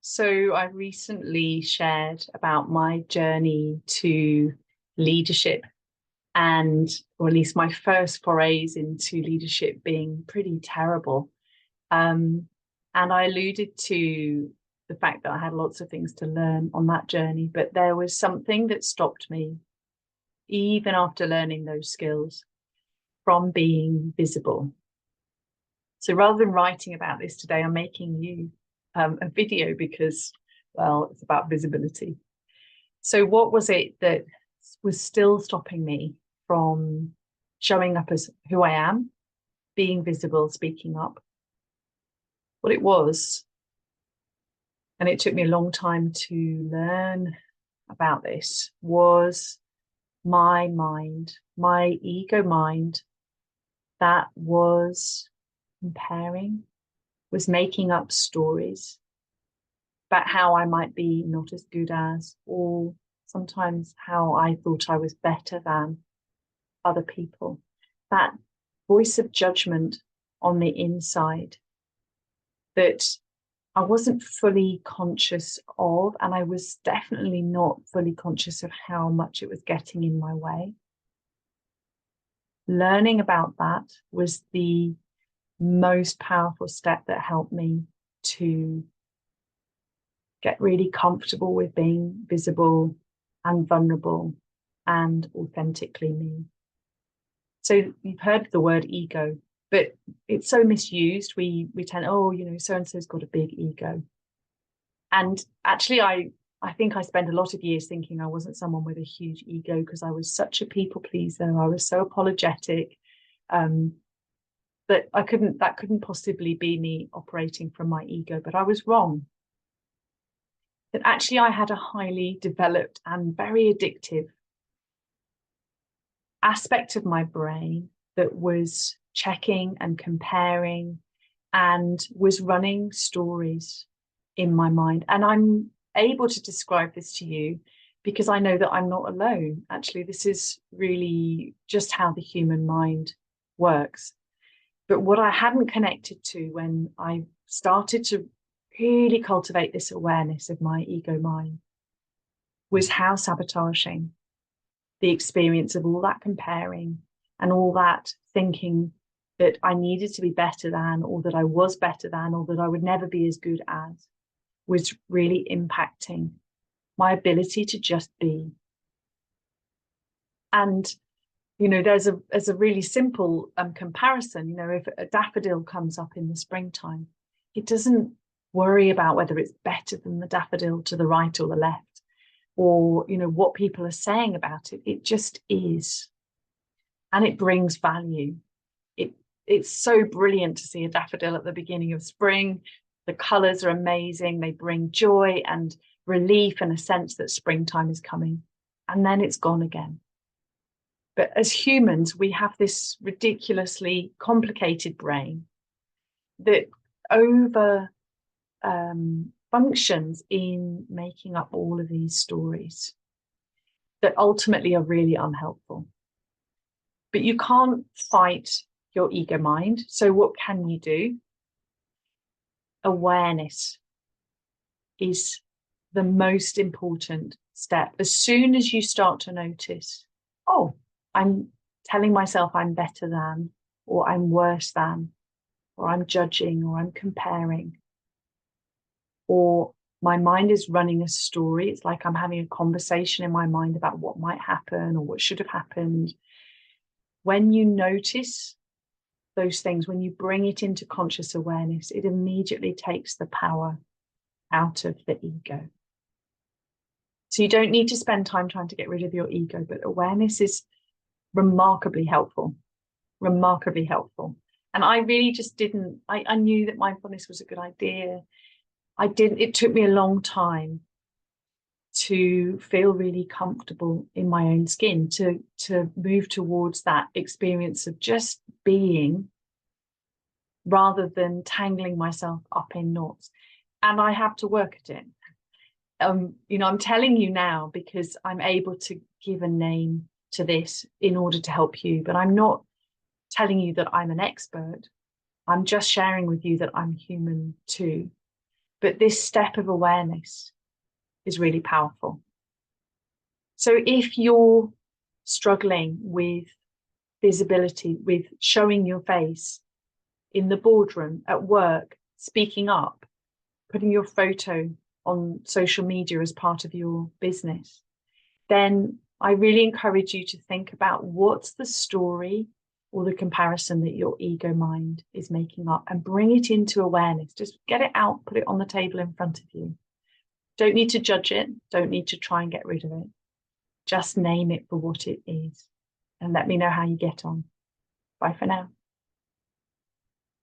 So I recently shared about my journey to leadership and, or at least my first forays into leadership being pretty terrible. Um, and I alluded to the fact that I had lots of things to learn on that journey, but there was something that stopped me, even after learning those skills, from being visible. So rather than writing about this today, I'm making you a video because, well, it's about visibility. So, what was it that was still stopping me from showing up as who I am, being visible, speaking up? What it was, and it took me a long time to learn about this, was my mind, my ego mind that was comparing, was making up stories about how I might be not as good as, or sometimes how I thought I was better than other people. That voice of judgment on the inside that I wasn't fully conscious of, and I was definitely not fully conscious of how much it was getting in my way. Learning about that was the most powerful step that helped me to get really comfortable with being visible and vulnerable and authentically me. So you've heard the word ego, but it's so misused. We tend, oh, so and so's got a big ego. And actually, I think I spent a lot of years thinking I wasn't someone with a huge ego because I was such a people pleaser. I was so apologetic. That couldn't possibly be me operating from my ego, but I was wrong. That actually I had a highly developed and very addictive aspect of my brain that was checking and comparing and was running stories in my mind. And I'm able to describe this to you because I know that I'm not alone. Actually, this is really just how the human mind works. But what I hadn't connected to when I started to really cultivate this awareness of my ego mind was how sabotaging the experience of all that comparing and all that thinking that I needed to be better than, or that I was better than, or that I would never be as good as, was really impacting my ability to just be. And there's a really simple comparison. If a daffodil comes up in the springtime, it doesn't worry about whether it's better than the daffodil to the right or the left, or what people are saying about it. It just is, and it brings value. It's so brilliant to see a daffodil at the beginning of spring. The colors are amazing. They bring joy and relief and a sense that springtime is coming, and then it's gone again. But as humans, we have this ridiculously complicated brain that over functions in making up all of these stories that ultimately are really unhelpful. But you can't fight your ego mind. So what can you do? Awareness is the most important step. As soon as you start to notice, oh, I'm telling myself I'm better than, or I'm worse than, or I'm judging, or I'm comparing, or my mind is running a story. It's like I'm having a conversation in my mind about what might happen or what should have happened. When you notice those things, when you bring it into conscious awareness, it immediately takes the power out of the ego. So you don't need to spend time trying to get rid of your ego, but awareness is remarkably helpful, remarkably helpful. And I really just didn't, I knew that mindfulness was a good idea. It took me a long time to feel really comfortable in my own skin, to move towards that experience of just being rather than tangling myself up in knots. And I have to work at it. I'm telling you now because I'm able to give a name to this in order to help you, but I'm not telling you that I'm an expert. I'm just sharing with you that I'm human too. But this step of awareness is really powerful. So if you're struggling with visibility, with showing your face in the boardroom, at work, speaking up, putting your photo on social media as part of your business, then I really encourage you to think about what's the story or the comparison that your ego mind is making up, and bring it into awareness. Just get it out, put it on the table in front of you. Don't need to judge it, don't need to try and get rid of it. Just name it for what it is, and let me know how you get on. Bye for now.